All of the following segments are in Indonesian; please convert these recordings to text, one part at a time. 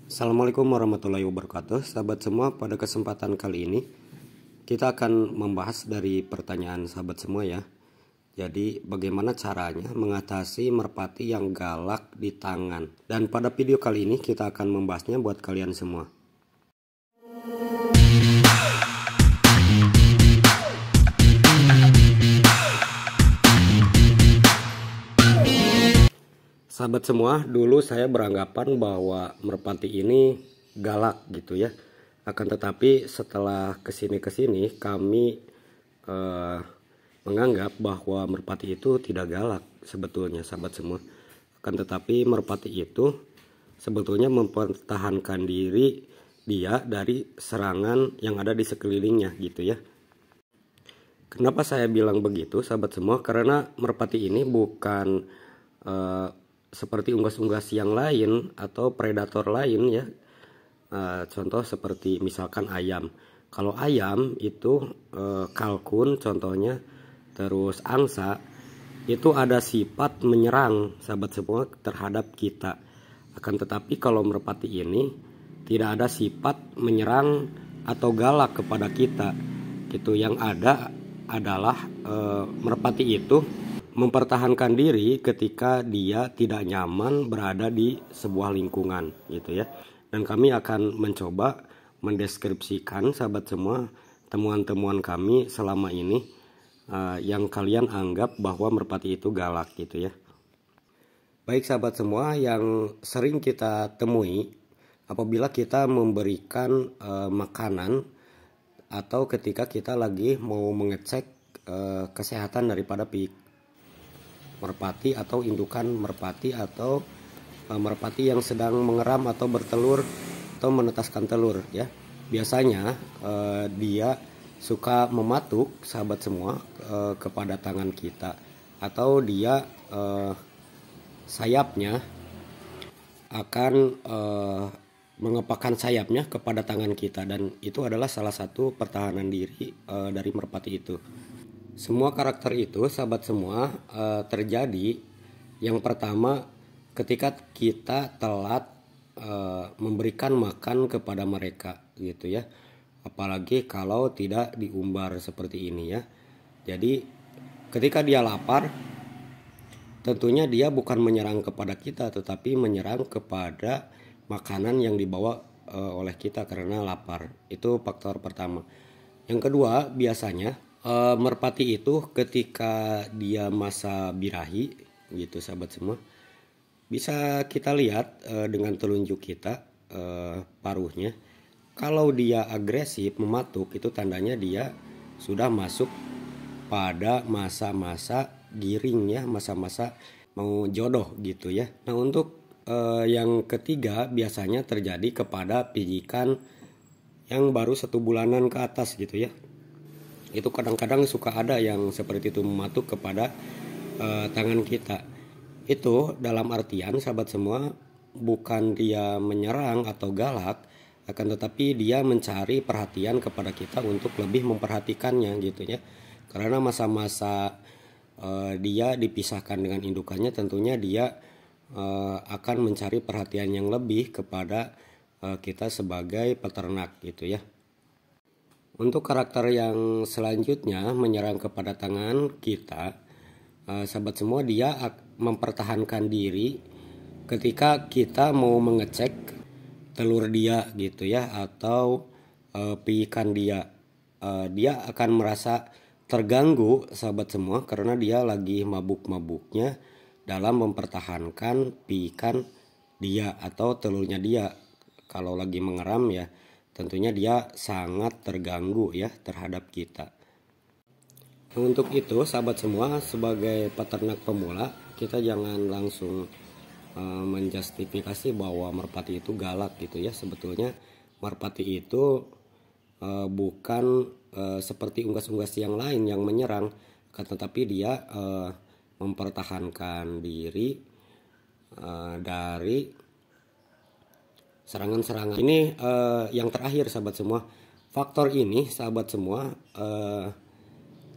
Assalamualaikum warahmatullahi wabarakatuh. Sahabat semua, pada kesempatan kali ini kita akan membahas dari pertanyaan sahabat semua ya. Jadi bagaimana caranya mengatasi merpati yang galak di tangan. Dan pada video kali ini kita akan membahasnya buat kalian semua. Sahabat semua, dulu saya beranggapan bahwa merpati ini galak gitu ya. Akan tetapi setelah kesini kami menganggap bahwa merpati itu tidak galak sebetulnya sahabat semua. Akan tetapi merpati itu sebetulnya mempertahankan diri dia dari serangan yang ada di sekelilingnya gitu ya. Kenapa saya bilang begitu sahabat semua? Karena merpati ini bukan seperti unggas-unggas yang lain atau predator lain ya. Contoh seperti misalkan ayam. Kalau ayam itu kalkun contohnya, terus angsa itu ada sifat menyerang sahabat semua terhadap kita. Akan tetapi kalau merpati ini tidak ada sifat menyerang atau galak kepada kita. Gitu, yang ada adalah merpati itu mempertahankan diri ketika dia tidak nyaman berada di sebuah lingkungan gitu ya. Dan kami akan mencoba mendeskripsikan sahabat semua temuan-temuan kami selama ini yang kalian anggap bahwa merpati itu galak gitu ya. Baik sahabat semua, yang sering kita temui apabila kita memberikan makanan atau ketika kita lagi mau mengecek kesehatan daripada merpati atau indukan merpati atau merpati yang sedang mengeram atau bertelur atau menetaskan telur ya. Biasanya dia suka mematuk sahabat semua kepada tangan kita, atau dia sayapnya akan mengepakkan sayapnya kepada tangan kita, dan itu adalah salah satu pertahanan diri dari merpati itu. Semua karakter itu sahabat semua terjadi yang pertama ketika kita telat memberikan makan kepada mereka gitu ya. Apalagi kalau tidak diumbar seperti ini ya. Jadi ketika dia lapar, tentunya dia bukan menyerang kepada kita, tetapi menyerang kepada makanan yang dibawa oleh kita karena lapar. Itu faktor pertama. Yang kedua, biasanya merpati itu ketika dia masa birahi gitu sahabat semua, bisa kita lihat dengan telunjuk kita paruhnya. Kalau dia agresif mematuk, itu tandanya dia sudah masuk pada masa-masa giring ya, masa-masa mau jodoh gitu ya. Nah untuk yang ketiga biasanya terjadi kepada pijikan yang baru 1 bulanan ke atas gitu ya. Itu kadang-kadang suka ada yang seperti itu mematuk kepada tangan kita. Itu dalam artian sahabat semua bukan dia menyerang atau galak, akan tetapi dia mencari perhatian kepada kita untuk lebih memperhatikannya gitu ya. Karena masa-masa dia dipisahkan dengan indukannya, tentunya dia akan mencari perhatian yang lebih kepada kita sebagai peternak gitu ya. Untuk karakter yang selanjutnya menyerang kepada tangan kita, sahabat semua, dia mempertahankan diri ketika kita mau mengecek telur dia gitu ya, atau piikan dia. Dia akan merasa terganggu sahabat semua karena dia lagi mabuk-mabuknya dalam mempertahankan piikan dia atau telurnya dia. Kalau lagi mengeram ya, tentunya dia sangat terganggu ya terhadap kita. Untuk itu sahabat semua, sebagai peternak pemula, kita jangan langsung menjustifikasi bahwa merpati itu galak gitu ya. Sebetulnya merpati itu bukan seperti unggas-unggas yang lain yang menyerang, tetapi dia mempertahankan diri dari serangan-serangan. Ini yang terakhir sahabat semua, faktor ini sahabat semua,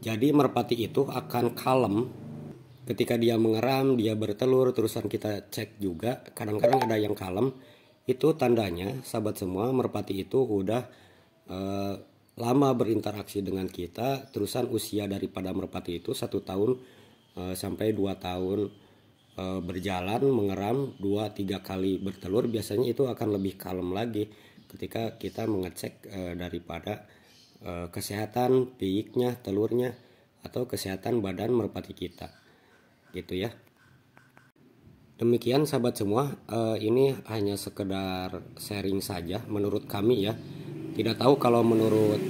jadi merpati itu akan kalem ketika dia mengeram, dia bertelur, terusan kita cek juga kadang-kadang ada yang kalem. Itu tandanya sahabat semua, merpati itu udah eh, lama berinteraksi dengan kita. Terusan usia daripada merpati itu 1 tahun sampai 2 tahun berjalan, mengeram 2-3 kali bertelur. Biasanya itu akan lebih kalem lagi ketika kita mengecek daripada kesehatan biiknya, telurnya, atau kesehatan badan merpati kita, gitu ya. Demikian sahabat semua, ini hanya sekedar sharing saja menurut kami ya. Tidak tahu kalau menurut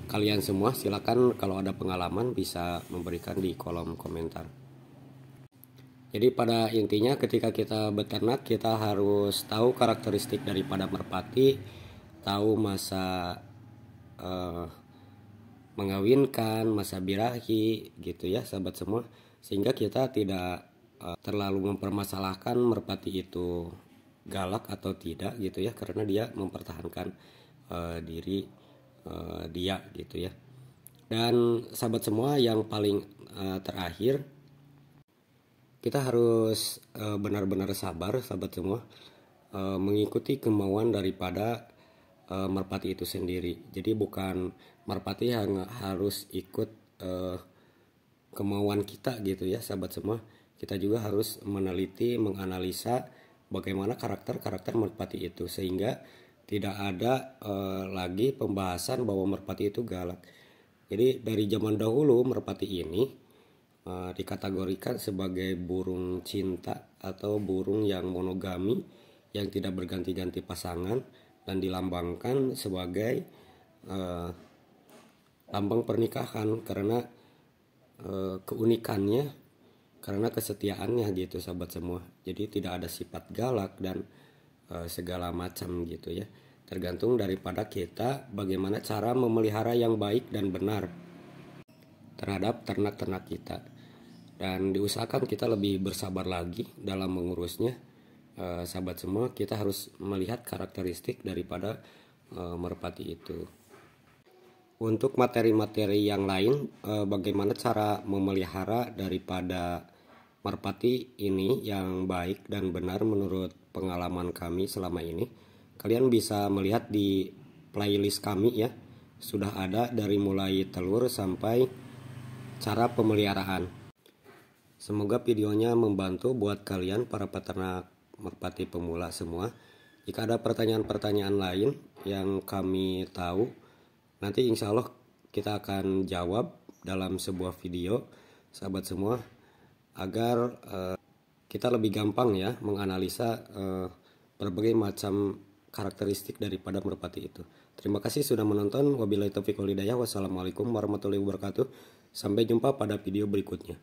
kalian semua, silakan kalau ada pengalaman bisa memberikan di kolom komentar. Jadi pada intinya ketika kita beternak, kita harus tahu karakteristik daripada merpati, tahu masa mengawinkan, masa birahi gitu ya sahabat semua, sehingga kita tidak terlalu mempermasalahkan merpati itu galak atau tidak gitu ya, karena dia mempertahankan diri dia gitu ya. Dan sahabat semua, yang paling terakhir, kita harus benar-benar sabar sahabat semua, mengikuti kemauan daripada merpati itu sendiri. Jadi bukan merpati yang harus ikut kemauan kita gitu ya sahabat semua. Kita juga harus meneliti, menganalisa bagaimana karakter merpati itu, sehingga tidak ada lagi pembahasan bahwa merpati itu galak. Jadi dari zaman dahulu merpati ini dikategorikan sebagai burung cinta atau burung yang monogami, yang tidak berganti-ganti pasangan, dan dilambangkan sebagai lambang pernikahan karena keunikannya, karena kesetiaannya gitu sahabat semua. Jadi tidak ada sifat galak dan segala macam gitu ya. Tergantung daripada kita bagaimana cara memelihara yang baik dan benar terhadap ternak-ternak kita. Dan diusahakan kita lebih bersabar lagi dalam mengurusnya. Sahabat semua, kita harus melihat karakteristik daripada merpati itu. Untuk materi-materi yang lain, bagaimana cara memelihara daripada merpati ini yang baik dan benar menurut pengalaman kami selama ini, kalian bisa melihat di playlist kami ya. Sudah ada dari mulai telur sampai cara pemeliharaan. Semoga videonya membantu buat kalian para peternak merpati pemula semua. Jika ada pertanyaan-pertanyaan lain yang kami tahu, nanti insya Allah kita akan jawab dalam sebuah video sahabat semua, agar kita lebih gampang ya menganalisa berbagai macam karakteristik daripada merpati itu. Terima kasih sudah menonton. Wabillahi taufiq wal hidayah. Wassalamualaikum warahmatullahi wabarakatuh. Sampai jumpa pada video berikutnya.